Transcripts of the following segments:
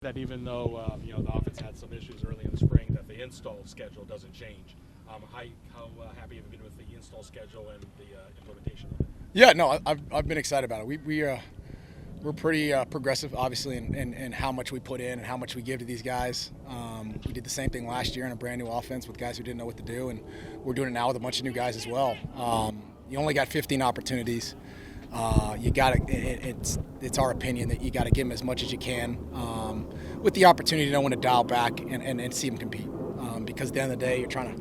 That even though the offense had some issues early in the spring, that the install schedule doesn't change. How happy have you been with the install schedule and the implementation of it? Yeah, no, I've been excited about it. We're pretty progressive, obviously, in how much we put in and how much we give to these guys. We did the same thing last year in a brand new offense with guys who didn't know what to do, and we're doing it now with a bunch of new guys as well. You only got 15 opportunities. You got to. It's our opinion that you got to give them as much as you can, with the opportunity to know when to dial back and see them compete. Because at the end of the day, you're trying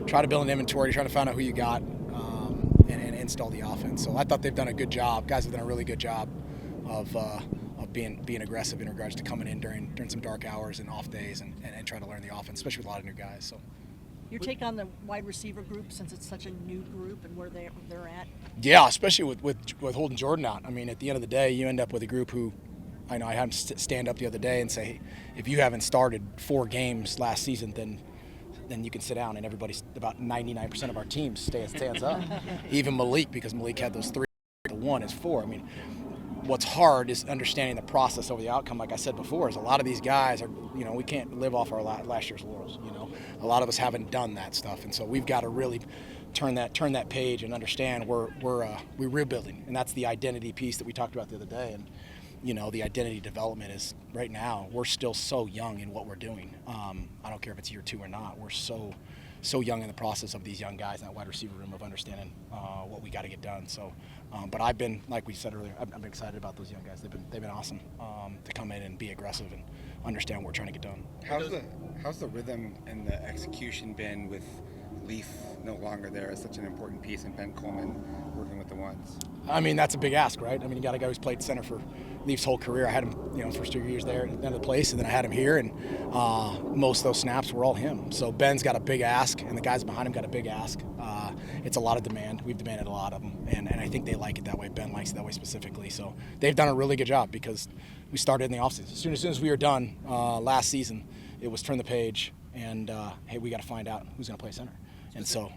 to build an inventory. You're trying to find out who you got and install the offense. So I thought they've done a good job. Guys have done a really good job of being aggressive in regards to coming in during some dark hours and off days and trying to learn the offense, especially with a lot of new guys. So. Your take on the wide receiver group, since it's such a new group and where they're at? Yeah, especially with holding Jordan out. I mean, at the end of the day, you end up with a group who, I know I had him stand up the other day and say, hey, if you haven't started 4 games last season, then you can sit down, and everybody's about 99% of our team stands up. Even Malik, because Malik had those 3, the 1 is 4. I mean, what's hard is understanding the process over the outcome. Like I said before, is a lot of these guys are, we can't live off our last year's laurels. A lot of us haven't done that stuff, and so we've got to really turn that page and understand we're rebuilding, and that's the identity piece that we talked about the other day. And the identity development is right now we're still so young in what we're doing. I don't care if it's year 2 or not. We're so young in the process of these young guys in that wide receiver room of understanding what we got to get done. So, but I've been, like we said earlier, I've been excited about those young guys. They've been awesome to come in and be aggressive and understand what we're trying to get done. How's the rhythm and the execution been with Leaf no longer there as such an important piece, and Ben Coleman working with the ones? I mean, that's a big ask, right? I mean, you got a guy who's played center for Leaf's whole career. I had him, first 2 years there at the end of the place, and then I had him here, and most of those snaps were all him. So Ben's got a big ask, and the guys behind him got a big ask. It's a lot of demand. We've demanded a lot of them, and I think they like it that way. Ben likes it that way specifically. So they've done a really good job because we started in the offseason. As soon as we were done last season, it was turn the page, and hey, we got to find out who's going to play center. And so,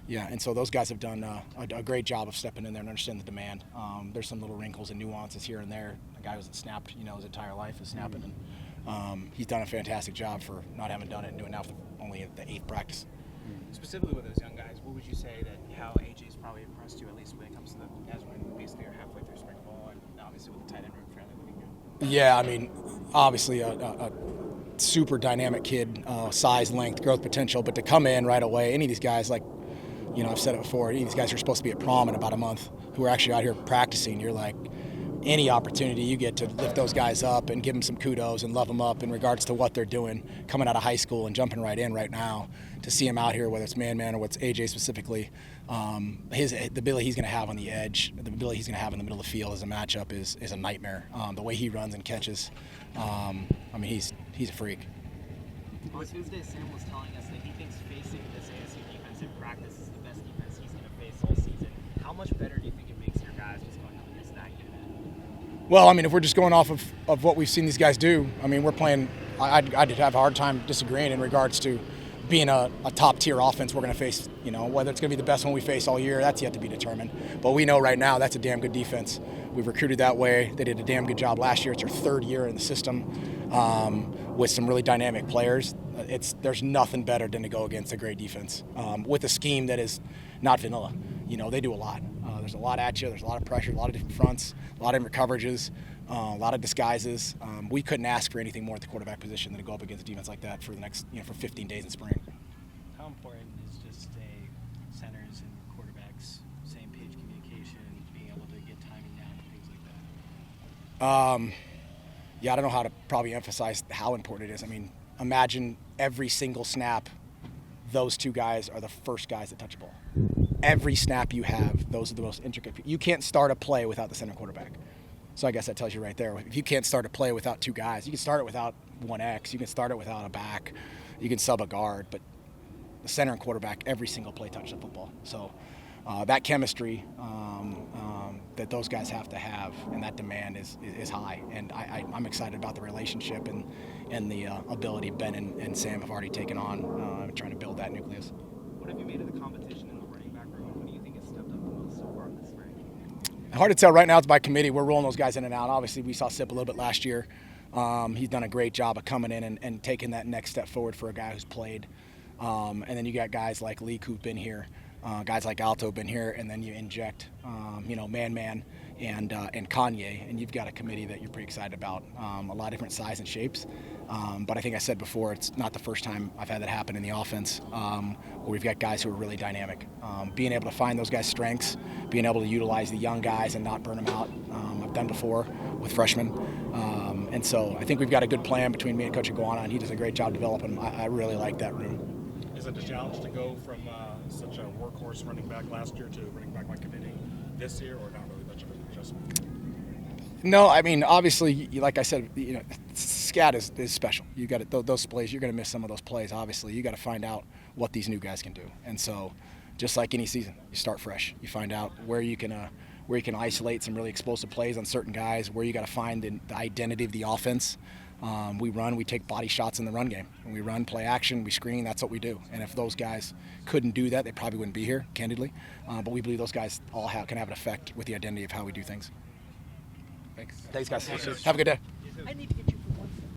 and so those guys have done a great job of stepping in there and understanding the demand. There's some little wrinkles and nuances here and there. A guy who's snapped, his entire life is snapping, and he's done a fantastic job for not having done it and doing it now for only the 8th practice. Specifically with those young guys, what would you say that how AJ's probably impressed you, at least when it comes to the guys when basically are halfway through spring ball, and obviously with the tight end room fairly looking good? Yeah, I mean, obviously a super dynamic kid, size, length, growth potential, but to come in right away, any of these guys, like, I've said it before, any of these guys are supposed to be at prom in about a month who are actually out here practicing. You're like, any opportunity you get to lift those guys up and give them some kudos and love them up in regards to what they're doing coming out of high school and jumping right in right now, to see him out here, whether it's man or what's AJ specifically, the ability he's going to have on the edge, the ability he's going to have in the middle of the field as a matchup is a nightmare. The way he runs and catches, I mean, he's a freak. On Tuesday, Sam was telling us that he thinks facing this ASU defense in practice is the best defense he's going to face all season. How much better do you think it makes your guys just going up against that unit? Well, I mean, if we're just going off of what we've seen these guys do, I mean, we're playing – I'd have a hard time disagreeing in regards to being a top-tier offense we're going to face. Whether it's going to be the best one we face all year, that's yet to be determined. But we know right now that's a damn good defense. We've recruited that way. They did a damn good job last year. It's their 3rd year in the system with some really dynamic players. There's nothing better than to go against a great defense with a scheme that is not vanilla. They do a lot. There's a lot at you. There's a lot of pressure, a lot of different fronts, a lot of different coverages, a lot of disguises. We couldn't ask for anything more at the quarterback position than to go up against a defense like that for the next, for 15 days in spring. How important is just centers and quarterbacks, same page communication, being able to get timing down and things like that? Yeah, I don't know how to probably emphasize how important it is. I mean, imagine every single snap, those 2 guys are the first guys that touch the ball. Every snap you have, those are the most intricate. You can't start a play without the center quarterback. So I guess that tells you right there. If you can't start a play without 2 guys, you can start it without 1X. You can start it without a back. You can sub a guard. But the center and quarterback, every single play touch the football. So that chemistry that those guys have to have, and that demand is high. And I'm excited about the relationship and the ability Ben and Sam have already taken on trying to build that nucleus. What have you made of the competition in the running back room? Who do you think has stepped up the most so far this spring? Hard to tell right now. It's by committee. We're rolling those guys in and out. Obviously, we saw Sip a little bit last year. He's done a great job of coming in and taking that next step forward for a guy who's played. And then you got guys like Leek who've been here, guys like Alto have been here, and then you inject, Man and Kanye, and you've got a committee that you're pretty excited about. A lot of different size and shapes. But I think I said before, it's not the first time I've had that happen in the offense, where we've got guys who are really dynamic. Being able to find those guys' strengths, being able to utilize the young guys and not burn them out. I've done before with freshmen. And so I think we've got a good plan between me and Coach Iguana, and he does a great job developing them. I really like that room. Is it a challenge to go from such a workhorse running back last year to running back by committee this year, or not really much of an adjustment? No, I mean, obviously, like I said, scat is special. You got those plays. You're going to miss some of those plays. Obviously, you got to find out what these new guys can do. And so, just like any season, you start fresh. You find out where you can isolate some really explosive plays on certain guys. Where you got to find the identity of the offense. We take body shots in the run game. When we run, play action, we screen. That's what we do. And if those guys couldn't do that, they probably wouldn't be here, candidly. But we believe those guys all can have an effect with the identity of how we do things. Thanks. Thanks, guys. Have a good day. I need to get